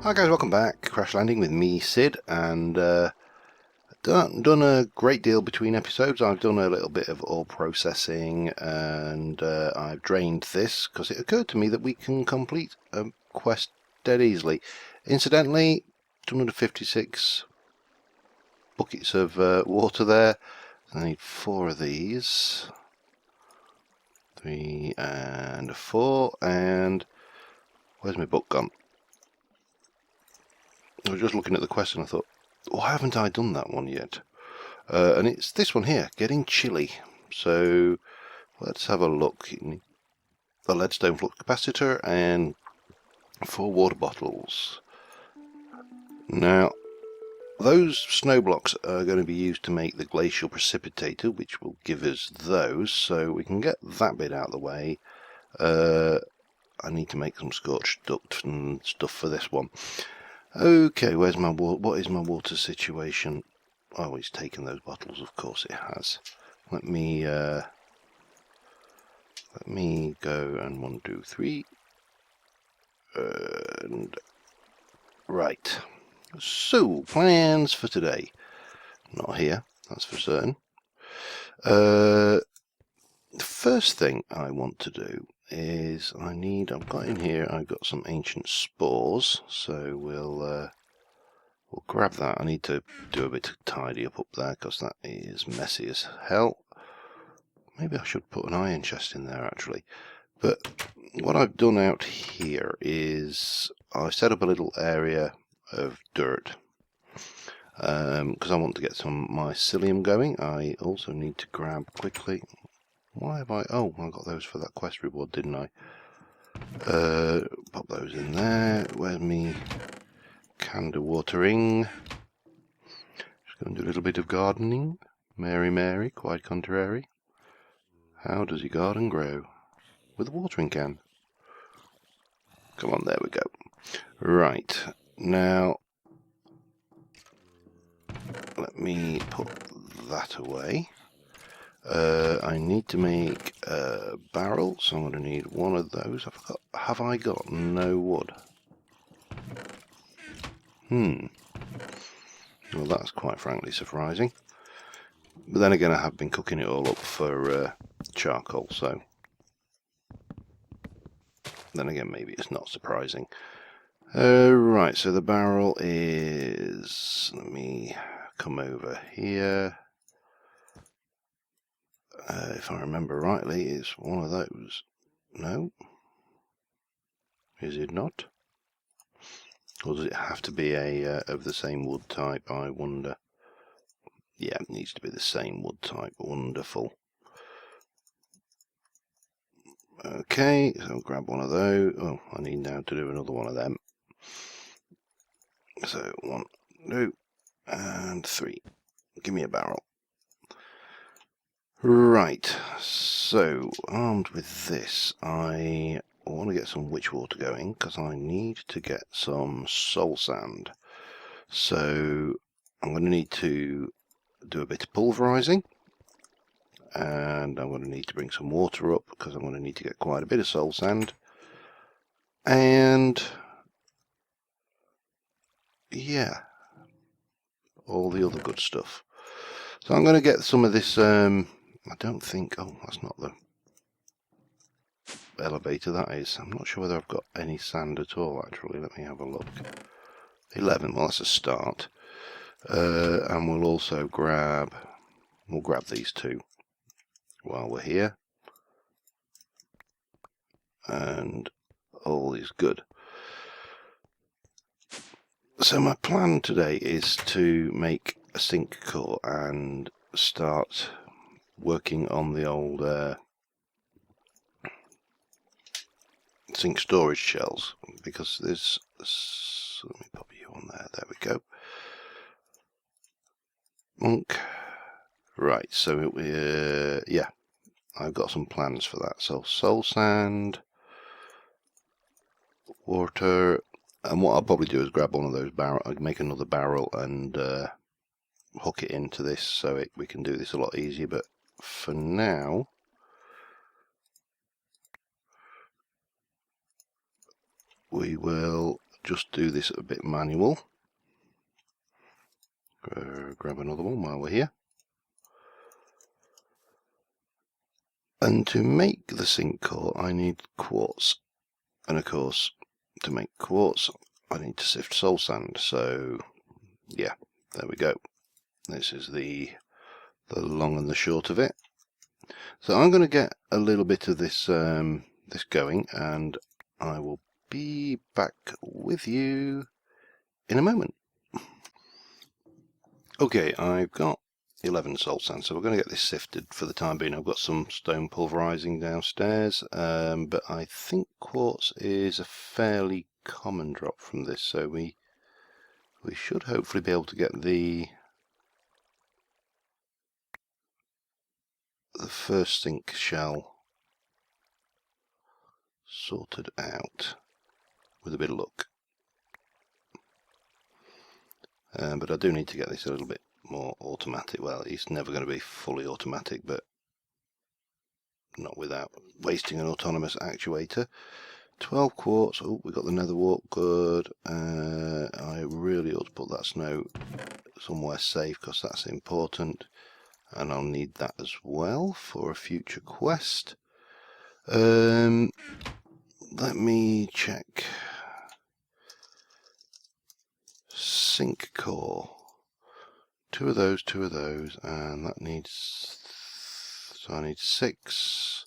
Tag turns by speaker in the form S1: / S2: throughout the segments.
S1: Hi guys, welcome back. Crashlanding with me, Sid, and done a great deal between episodes. I've done a little bit of ore processing, and I've drained this because it occurred to me that we can complete a quest dead easily. Incidentally, 256 buckets of water there. I need 4 of these. 3 and 4, and where's my book gone? I was just looking at the quest and I thought, why haven't I done that one yet? And it's this one here, getting chilly. So let's have a look. A leadstone flux capacitor and 4 water bottles. Now, those snow blocks are going to be used to make the glacial precipitator, which will give us those. So we can get that bit out of the way. I need to make some scorched duct and stuff for this one. Okay, where's my water? What is my water situation? Oh, it's taken those bottles, of course it has. Let me go and 1, 2, 3. And right. So, plans for today. Not here, that's for certain. The first thing I want to do is I've got some ancient spores, so we'll grab that. I need to do a bit of tidy up there because that is messy as hell. Maybe I should put an iron chest in there actually. But what I've done out here is I set up a little area of dirt because I want to get some mycelium going. I also need to grab quickly. Why have I? Oh, I got those for that quest reward, didn't I? Pop those in there. Where's me candle watering? Just going to do a little bit of gardening. Mary, Mary, quite contrary. How does your garden grow? With a watering can. Come on, there we go. Right, now let me put that away. I need to make a barrel, so I'm going to need 1 of those. Have I got no wood? Well, that's quite frankly surprising. But then again, I have been cooking it all up for charcoal, so then again, maybe it's not surprising. Right, so the barrel is... Let me come over here. If I remember rightly, it's 1 of those. No? Is it not? Or does it have to be a of the same wood type, I wonder? Yeah, it needs to be the same wood type. Wonderful. Okay, so I'll grab 1 of those. Oh, I need now to do another 1 of them. So 1, 2, and 3. Give me a barrel. Right, so armed with this, I want to get some witch water going because I need to get some soul sand. So I'm going to need to do a bit of pulverizing, and I'm going to need to bring some water up because I'm going to need to get quite a bit of soul sand. And yeah, all the other good stuff. So I'm going to get some of this, I don't think, oh, that's not the elevator, that is. I'm not sure whether I've got any sand at all, actually. Let me have a look. 11, well, that's a start. And we'll also grab these 2 while we're here. And all is good. So my plan today is to make a sink core and start working on the old sink storage shells, because there's, let me pop you on there we go. Monk. Right, so yeah, I've got some plans for that. So soul sand, water, and what I'll probably do is grab 1 of those barrels, make another barrel and hook it into this so we can do this a lot easier. But for now, we will just do this a bit manual. Grab another one while we're here. And to make the sink core, I need quartz. And of course, to make quartz, I need to sift soul sand. So, yeah, there we go. This is the long and the short of it. So I'm going to get a little bit of this this going, and I will be back with you in a moment. Okay, I've got 11 soul sand, so we're going to get this sifted for the time being. I've got some stone pulverizing downstairs, but I think quartz is a fairly common drop from this, so we should hopefully be able to get the first sink shell sorted out with a bit of luck. But I do need to get this a little bit more automatic. Well, it's never going to be fully automatic, but not without wasting an autonomous actuator. 12 quartz. Oh, we got the nether wart. Good. I really ought to put that snow somewhere safe because that's important, and I'll need that as well for a future quest. Let me check. Sink core. Two of those, and that needs. So I need 6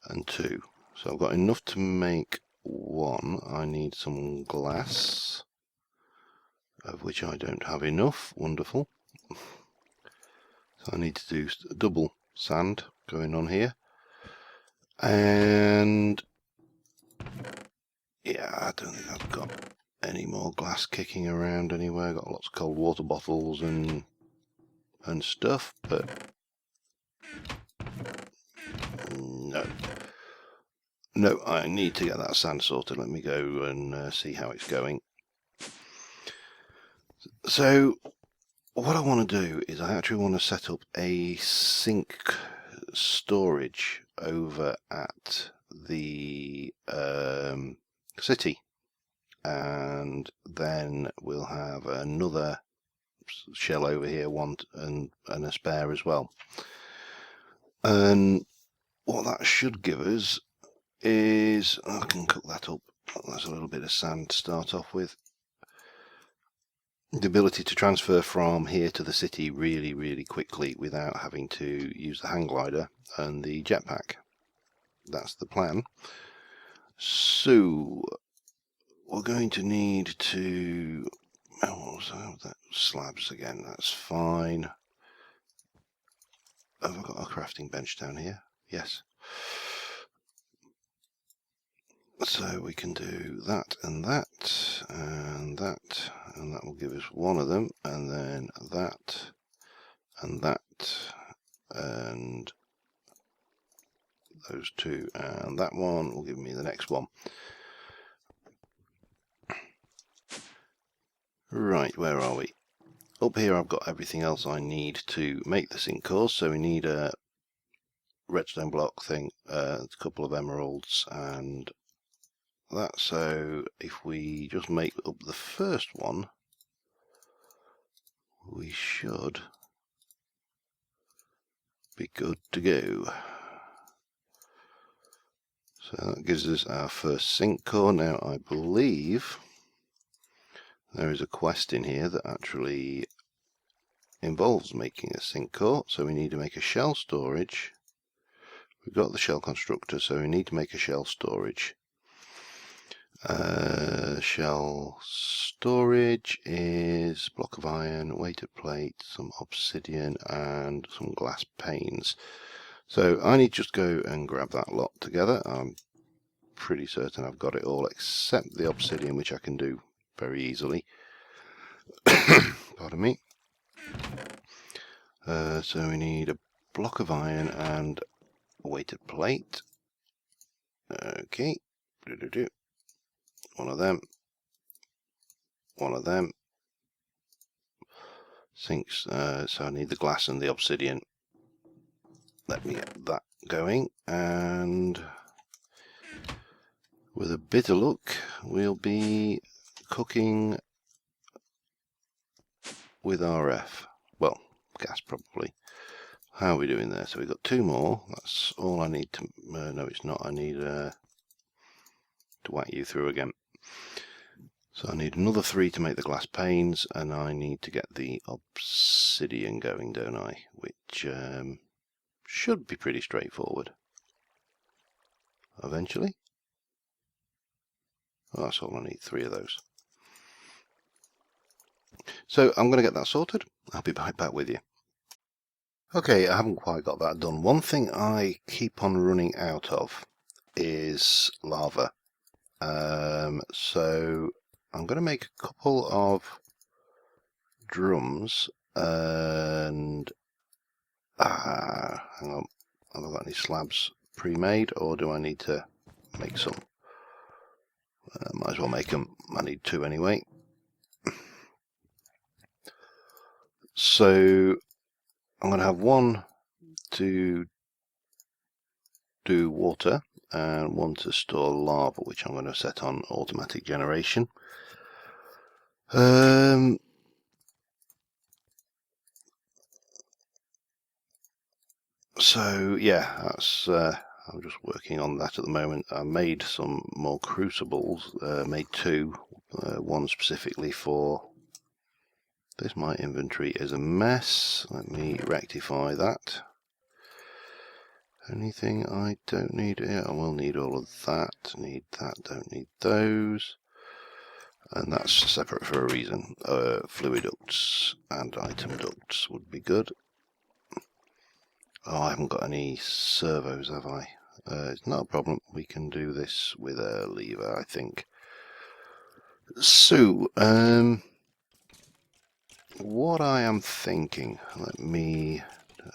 S1: and 2. So I've got enough to make 1. I need some glass, of which I don't have enough. Wonderful. So I need to do double sand going on here. And yeah, I don't think I've got any more glass kicking around anywhere. I've got lots of cold water bottles and stuff, but no, I need to get that sand sorted. Let me go and see how it's going. So what I want to do is I actually want to set up a sink storage over at the city, and then we'll have another shell over here, one and a spare as well. And what that should give us is, I can cook that up. That's a little bit of sand to start off with. The ability to transfer from here to the city really quickly without having to use the hang glider and the jetpack. That's the plan. So we're going to need to, that slabs again, that's fine. Have I got a crafting bench down here? Yes. So we can do that and that and that, and that will give us one of them, and then that and that and those two, and that one will give me the next one. Right, where are we? Up here I've got everything else I need to make the sink cores. So we need a redstone block thing, a couple of emeralds and that. So if we just make up the first one, we should be good to go. So that gives us our first sink core. Now I believe there is a quest in here that actually involves making a sink core. So we need to make a shell storage. We've got the shell constructor, so we need to make a shell storage. Shell storage is block of iron, weighted plate, some obsidian and some glass panes. So I need to just go and grab that lot together. I'm pretty certain I've got it all except the obsidian, which I can do very easily. Pardon me. So we need a block of iron and a weighted plate. Okay. One of them. One of them. Sinks. So I need the glass and the obsidian. Let me get that going, and with a bit of luck, we'll be cooking with RF. Well, gas probably. How are we doing there? So we've got 2 more. That's all I need to... no, it's not. I need to whack you through again. So I need another 3 to make the glass panes, and I need to get the obsidian going, don't I? Which should be pretty straightforward. Eventually. Oh, that's all I need, 3 of those. So I'm going to get that sorted. I'll be right back with you. Okay, I haven't quite got that done. One thing I keep on running out of is lava. So I'm going to make a couple of drums and hang on, have I got any slabs pre-made, or do I need to make some? Might as well make them. I need 2 anyway. So I'm going to have 1 to do water and 1 to store lava, which I'm going to set on automatic generation. So yeah, that's I'm just working on that at the moment. I made some more crucibles, made 2, 1 specifically for this. My inventory is a mess. Let me rectify that. Anything I don't need here? I will need all of that. Need that, don't need those. And that's separate for a reason. Fluid ducts and item ducts would be good. Oh, I haven't got any servos, have I? It's not a problem. We can do this with a lever, I think. So, what I am thinking, let me...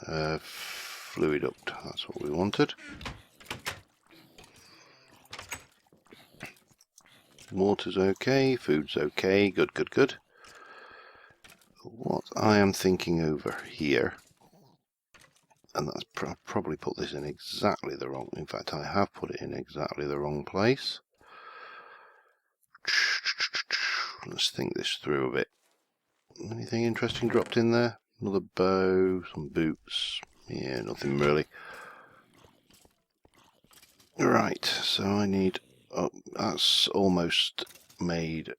S1: fluid duct, that's what we wanted. Water's okay, food's okay, good, good, good. What I am thinking over here, and that's probably put this in exactly the wrong, in fact I have put it in exactly the wrong place. Let's think this through a bit. Anything interesting dropped in there? Another bow, some boots, yeah, nothing really. Right, so I need, oh, that's almost made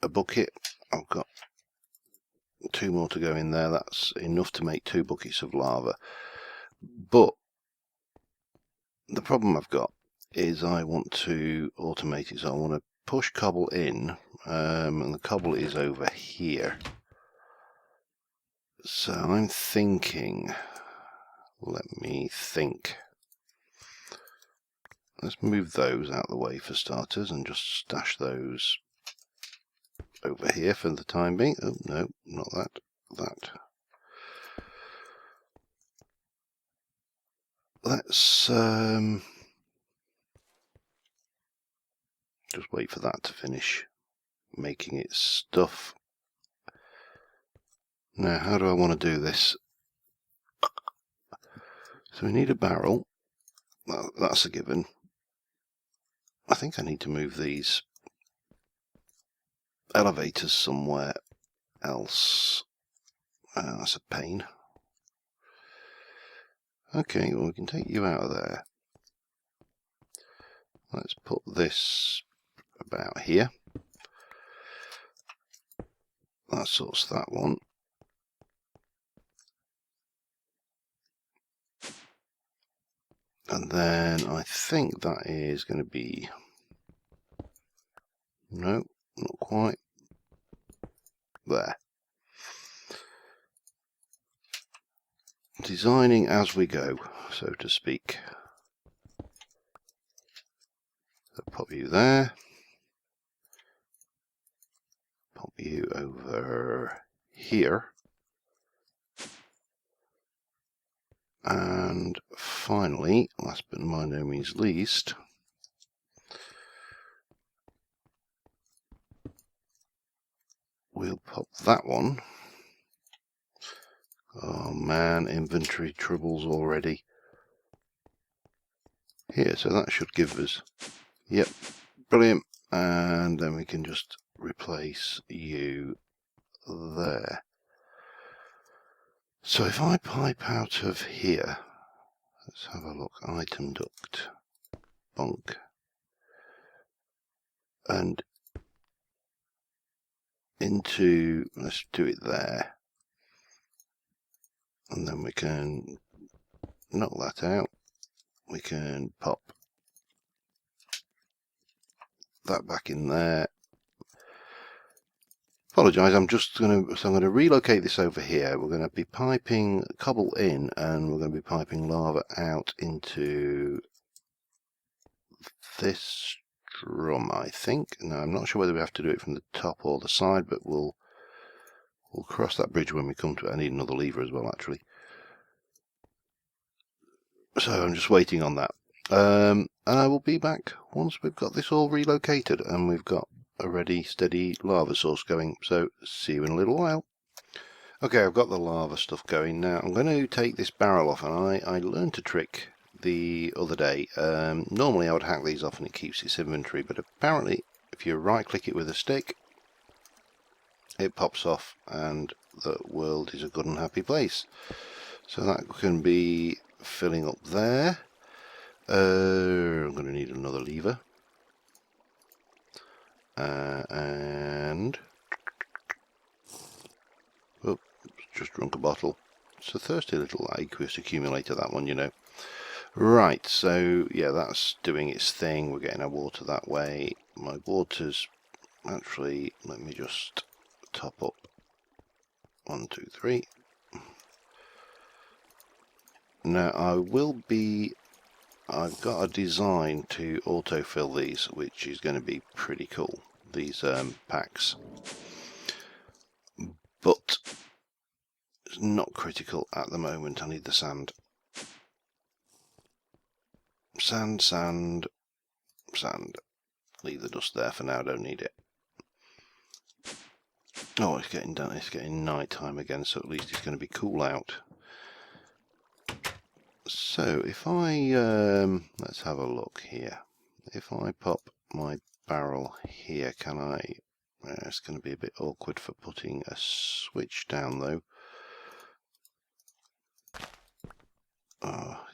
S1: a bucket. I've got 2 more to go in there. That's enough to make 2 buckets of lava. But the problem I've got is I want to automate it, so I want to push cobble in, and the cobble is over here. So I'm thinking, let me think. Let's move those out of the way for starters and just stash those over here for the time being. Oh no, not that, that. Let's just wait for that to finish making its stuff. Now, how do I want to do this? So we need a barrel. That's a given. I think I need to move these elevators somewhere else. That's a pain. Okay, well we can take you out of there. Let's put this about here. That sorts that one. And then I think that is going to be... No, not quite. There. Designing as we go, so to speak. So pop you there. Pop you over here. And finally, last but by no means least, we'll pop that one. Oh man, inventory troubles already. Here, so that should give us Yep, brilliant. And then we can just replace you there. So if I pipe out of here, let's have a look, item duct, bonk, and into, let's do it there, and then we can knock that out. We can pop that back in there. Apologise, I'm going to relocate this over here. We're going to be piping cobble in, and we're going to be piping lava out into this drum, I think. Now, I'm not sure whether we have to do it from the top or the side, but we'll cross that bridge when we come to it. I need another lever as well, actually. So I'm just waiting on that. And I will be back once we've got this all relocated and we've got a ready, steady lava source going. So see you in a little while. Okay, I've got the lava stuff going now. I'm going to take this barrel off, and I learned a trick the other day. Normally I would hack these off and it keeps its inventory, but apparently if you right click it with a stick, it pops off and the world is a good and happy place. So that can be filling up there. I'm going to need another lever. And oh, just drunk a bottle. It's a thirsty little aqueous accumulator, that one, you know. Right, so yeah, that's doing its thing. We're getting our water that way. My water's actually, let me just top up. 1, 2, 3. Now I've got a design to autofill these, which is going to be pretty cool, these packs. But it's not critical at the moment. I need the sand. Sand, sand, sand. Leave the dust there for now, don't need it. Oh, it's getting done. It's getting night time again, so at least it's going to be cool out. So if I let's have a look here. If I pop my barrel here, can I? It's going to be a bit awkward for putting a switch down though.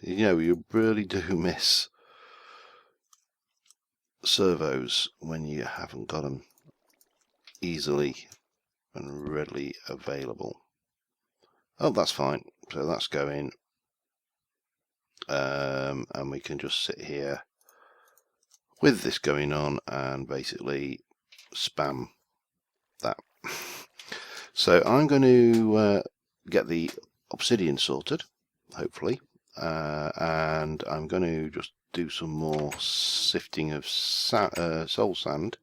S1: You know, you really do miss servos when you haven't got them easily and readily available. Oh, that's fine. So that's going. And we can just sit here with this going on and basically spam that. So I'm going to get the obsidian sorted, hopefully, and I'm going to just do some more sifting of soul sand.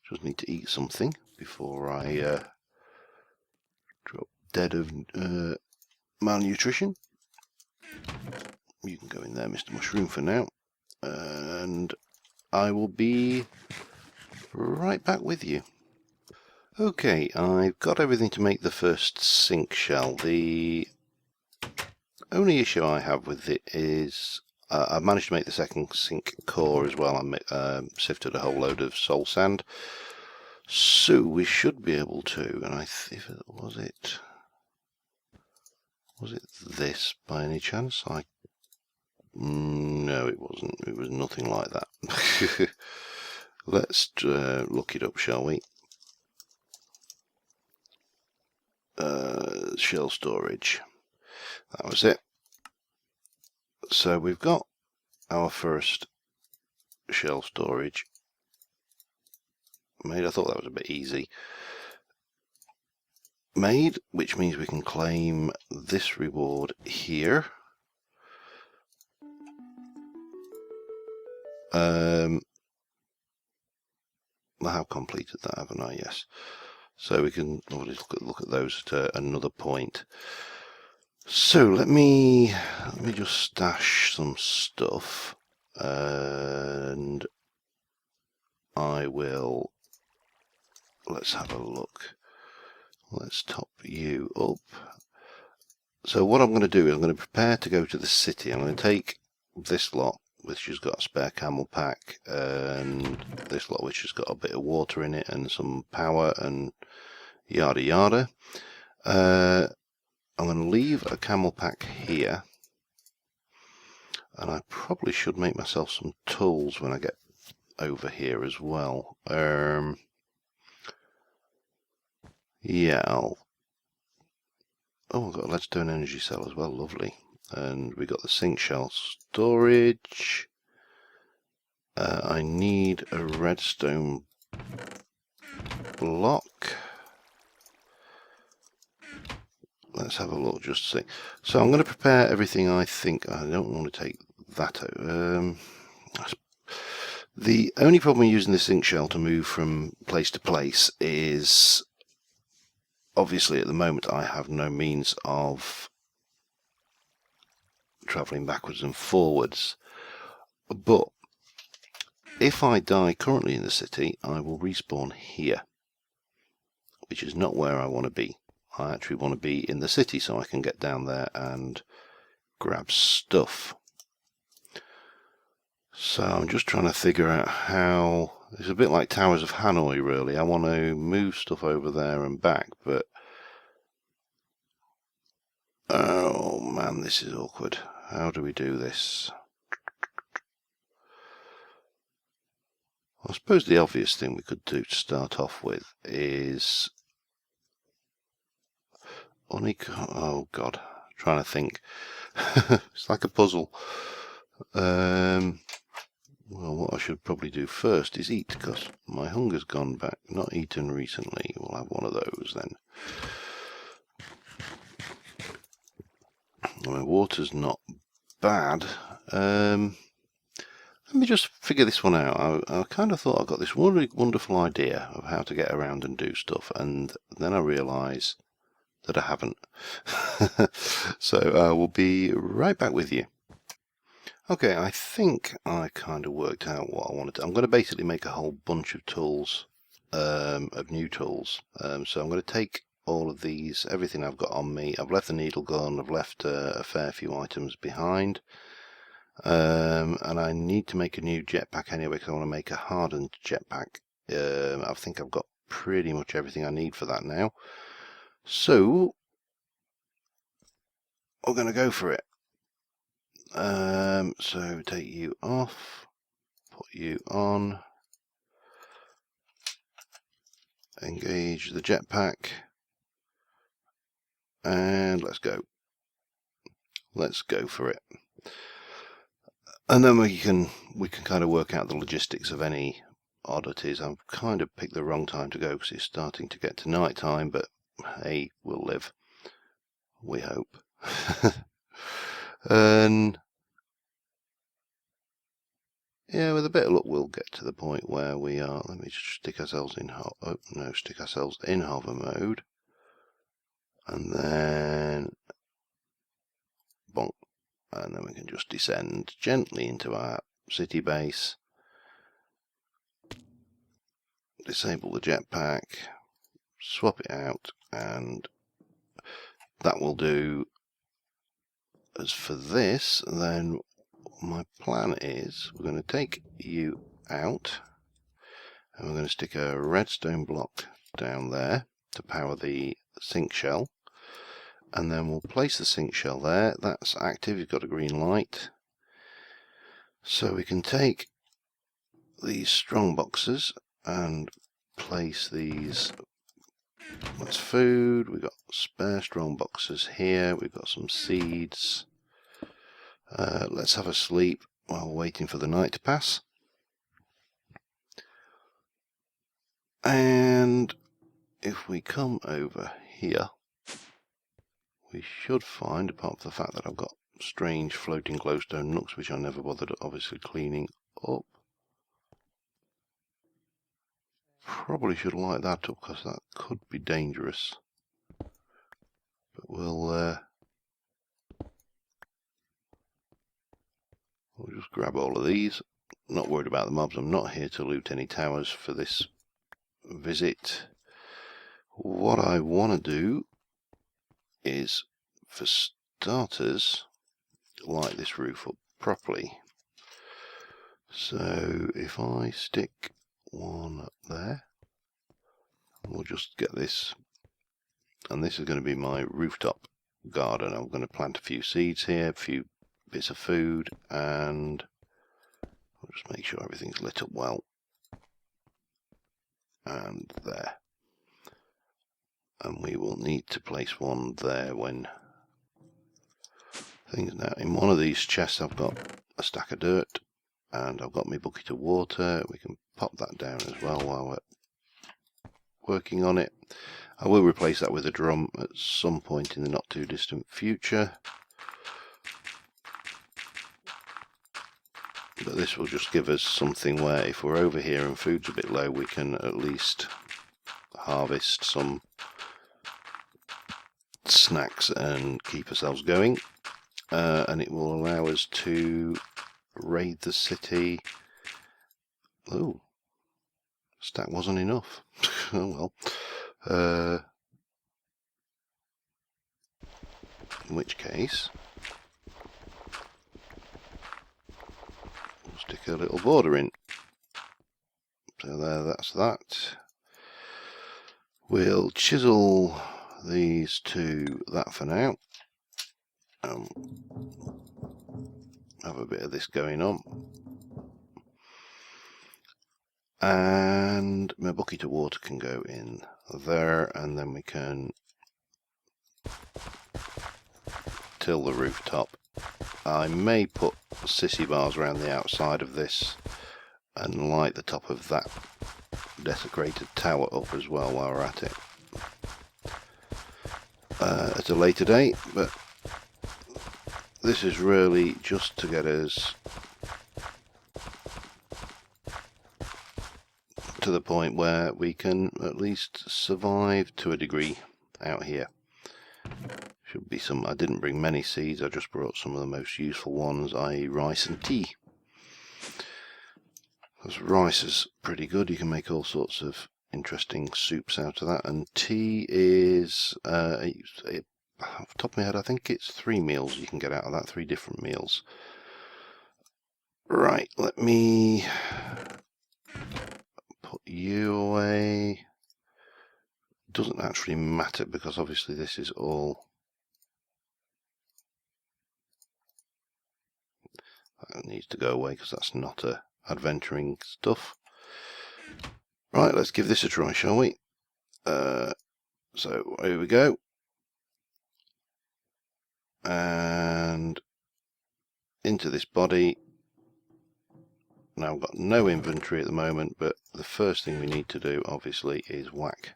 S1: Just need to eat something before I drop dead of malnutrition. You can go in there, Mr. Mushroom, for now, and I will be right back with you. Okay, I've got everything to make the first sink shell. The only issue I have with it is I've managed to make the second sink core as well. I sifted a whole load of soul sand, so we should be able to. And if it was it this by any chance? No, it wasn't. It was nothing like that. Let's look it up, shall we? Shell storage. That was it. So we've got our first shell storage made. I thought that was a bit easy. Made, which means we can claim this reward here. I have completed that, haven't I? Yes. So we can look at those at another point. So let me just stash some stuff, and I will. Let's have a look. Let's top you up. So what I'm going to do is I'm going to prepare to go to the city. I'm going to take this lot, which has got a spare camel pack, and this lot which has got a bit of water in it and some power and yada yada. I'm going to leave a camel pack here, and I probably should make myself some tools when I get over here as well. Yeah, oh, I've got a leadstone energy cell as well, lovely. And we got the sink shell storage. I need a redstone block. Let's have a look, just to see. So I'm going to prepare everything. I think I don't want to take that out. The only problem using the sink shell to move from place to place is, obviously at the moment I have no means of travelling backwards and forwards, but if I die currently in the city, I will respawn here, which is not where I want to be. I actually want to be in the city so I can get down there and grab stuff. So I'm just trying to figure out how. It's a bit like Towers of Hanoi, really. I want to move stuff over there and back, but oh man, this is awkward. How do we do this? I suppose the obvious thing we could do to start off with is oh god, trying to think. It's like a puzzle. Well, what I should probably do first is eat, because my hunger's gone back. Not eaten recently. We'll have one of those then. My water's not bad. Let me just figure this one out. I kind of thought I got this wonderful idea of how to get around and do stuff, and then I realise that I haven't. So I will be right back with you. Okay, I think I kind of worked out what I wanted to. I'm going to basically make a whole bunch of tools, of new tools. So I'm going to take all of these, everything I've got on me. I've left the needle gun, I've left a fair few items behind. And I need to make a new jetpack anyway, because I want to make a hardened jetpack. I think I've got pretty much everything I need for that now. So we're going to go for it. So take you off, put you on, engage the jetpack, and let's go. Let's go for it. And then we can kind of work out the logistics of any oddities. I've kind of picked the wrong time to go because it's starting to get to night time, but hey, we'll live. We hope. And yeah, with a bit of luck, we'll get to the point where we are. Let me just stick ourselves in stick ourselves in hover mode, and then bonk, and then we can just descend gently into our city base, disable the jetpack, swap it out, and that will do. As for this, then my plan is we're going to take you out, and we're going to stick a redstone block down there to power the sink shell, and then we'll place the sink shell there. That's active, you've got a green light. So we can take these strong boxes and place these. That's food. We've got spare strong boxes here. We've got some seeds. Let's have a sleep while waiting for the night to pass. And if we come over here, we should find, apart from the fact that I've got strange floating glowstone nooks which I never bothered obviously cleaning up. Probably should light that up because that could be dangerous. But we'll just grab all of these. Not worried about the mobs. I'm not here to loot any towers for this visit. What I want to do is, for starters, light this roof up properly. So if I stick one up there, we'll just get this, and this is going to be my rooftop garden. I'm going to plant a few seeds here, a few bits of food, and I'll just make sure everything's lit up well. And there. And we will need to place one there when things. Now in one of these chests I've got a stack of dirt and I've got my bucket of water. We can pop that down as well while we're working on it. I will replace that with a drum at some point in the not too distant future, but this will just give us something where if we're over here and food's a bit low, we can at least harvest some snacks and keep ourselves going, and it will allow us to raid the city. Oh, stack wasn't enough. Oh well. In which case, we'll stick a little border in. So there, that's that. We'll chisel these to that for now. Have a bit of this going on. And my bucket of water can go in there, and then we can till the rooftop. I may put sissy bars around the outside of this and light the top of that desecrated tower up as well while we're at it. At a later date, but this is really just to get us to the point where we can at least survive to a degree out here. Should be some. I didn't bring many seeds, I just brought some of the most useful ones, i.e. rice and tea. Because rice is pretty good, you can make all sorts of interesting soups out of that, and tea is, off the top of my head, I think it's 3 meals you can get out of that, 3 different meals. Right, let me put you away. Doesn't actually matter because obviously this is all. That needs to go away because that's not adventuring stuff. Right, let's give this a try, shall we? So here we go. And into this body. Now I've got no inventory at the moment, but the first thing we need to do obviously is whack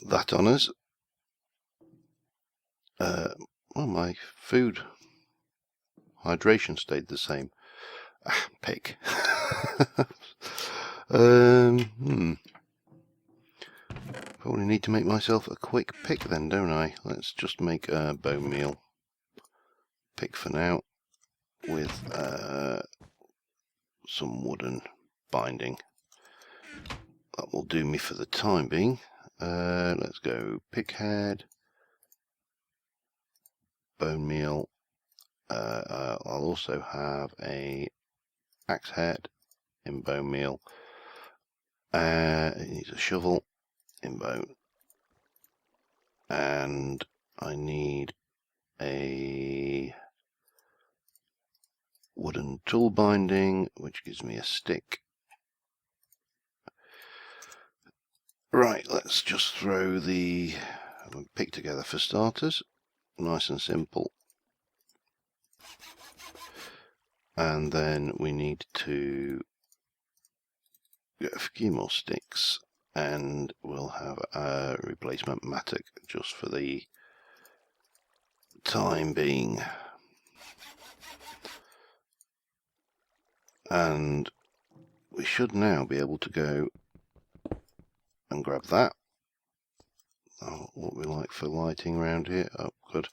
S1: that on us. Well, my food hydration stayed the same. Pick. Probably need to make myself a quick pick then, don't I? Let's just make a bone meal pick for now with some wooden binding. That will do me for the time being. Let's go pick head, bone meal. I'll also have a axe head in bone meal. It needs a shovel in bone, and I need a wooden tool binding, which gives me a stick. Right, let's just throw the pick together for starters, nice and simple. And then we need to get a few more sticks, and we'll have a replacement mattock just for the time being. And we should now be able to go and grab that. Oh, what we like for lighting around here. Oh, good.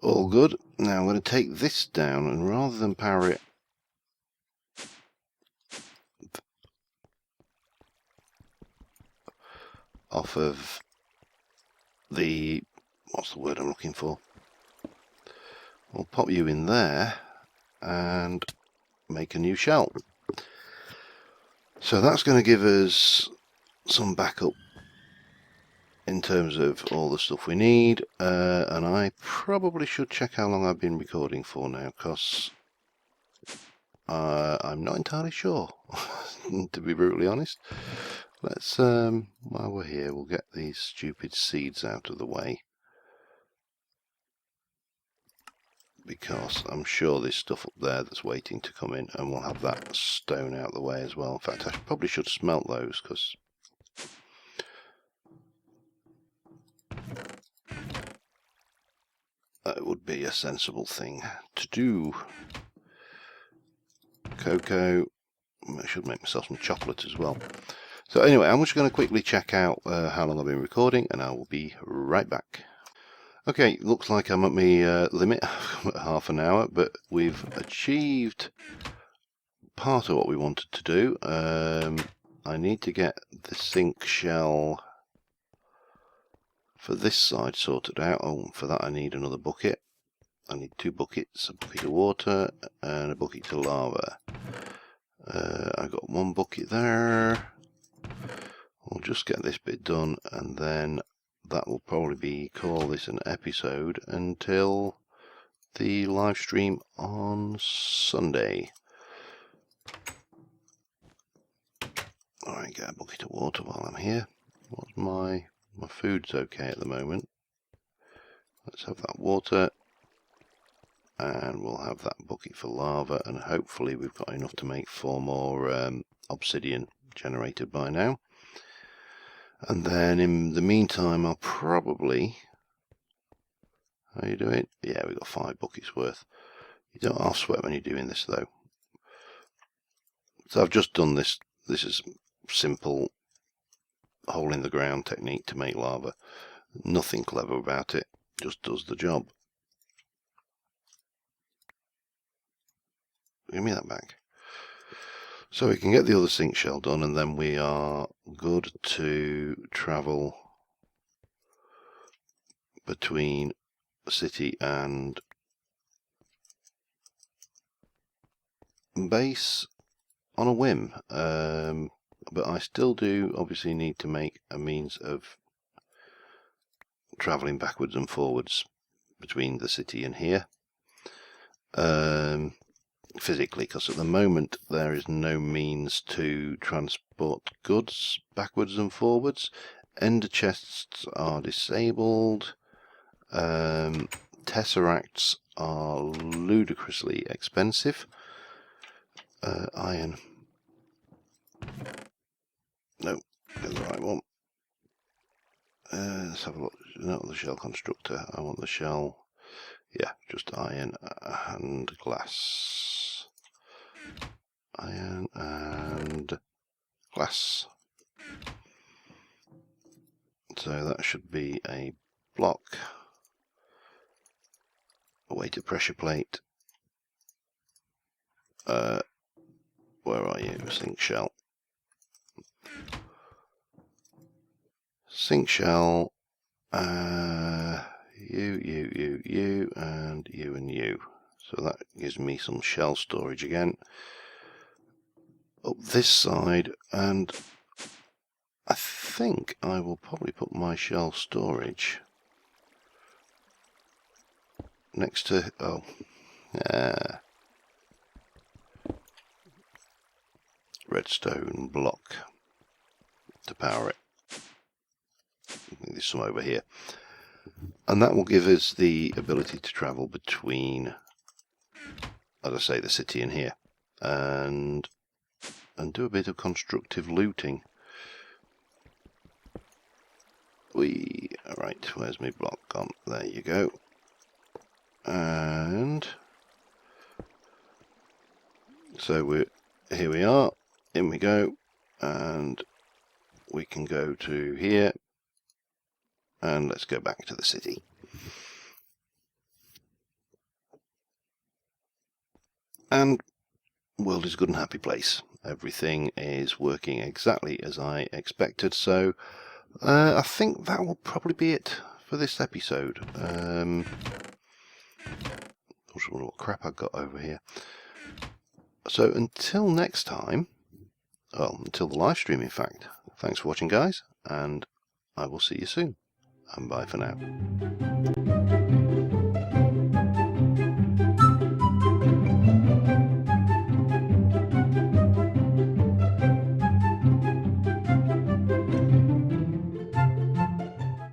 S1: All good. Now I'm going to take this down, and rather than power it off of the, what's the word I'm looking for? We'll pop you in there, and make a new shell. So that's going to give us some backup in terms of all the stuff we need, and I probably should check how long I've been recording for now, because I'm not entirely sure, to be brutally honest. Let's, while we're here, we'll get these stupid seeds out of the way, because I'm sure there's stuff up there that's waiting to come in, and we'll have that stone out of the way as well. In fact, I probably should smelt those, because that would be a sensible thing to do. Cocoa. I should make myself some chocolate as well. So anyway, I'm just going to quickly check out how long I've been recording, and I will be right back. Okay, looks like I'm at my limit, half an hour, but we've achieved part of what we wanted to do. I need to get the sink shell for this side sorted out. Oh, for that I need another bucket. I need 2 buckets, a bucket of water and a bucket of lava. I've got 1 bucket there. We'll just get this bit done, and then that will probably call this an episode until the live stream on Sunday. Alright, get a bucket of water while I'm here. What's my food's okay at the moment. Let's have that water, and we'll have that bucket for lava, and hopefully we've got enough to make 4 more obsidian generated by now. And then in the meantime, I'll probably... How are you doing? Yeah, we've got 5 buckets worth. You don't half sweat when you're doing this though. So I've just done this. This is simple hole in the ground technique to make lava. Nothing clever about it. Just does the job. Give me that back. So we can get the other sink shell done, and then we are good to travel between the city and base on a whim. But I still do obviously need to make a means of travelling backwards and forwards between the city and here. Physically, because at the moment there is no means to transport goods backwards and forwards. Ender chests are disabled. Tesseracts are ludicrously expensive. Iron. No, get the right one. Let's have a look. Not the shell constructor. I want the shell. Yeah, just iron and glass. Iron and glass. So that should be a block, a weighted pressure plate. Where are you? Sink shell. Sink shell. You, and you. So that gives me some shell storage again. Up this side, and I think I will probably put my shell storage next to, redstone block to power it. I think there's some over here. And that will give us the ability to travel between, as I say, the city and here, and do a bit of constructive looting. Right, where's my block gone? There you go. And so here we are, in we go, and we can go to here, and let's go back to the city. And world is a good and happy place. Everything is working exactly as I expected, so I think that will probably be it for this episode. I just wonder what crap I've got over here. So until next time, well, until the live stream in fact, thanks for watching guys, and I will see you soon, and bye for now.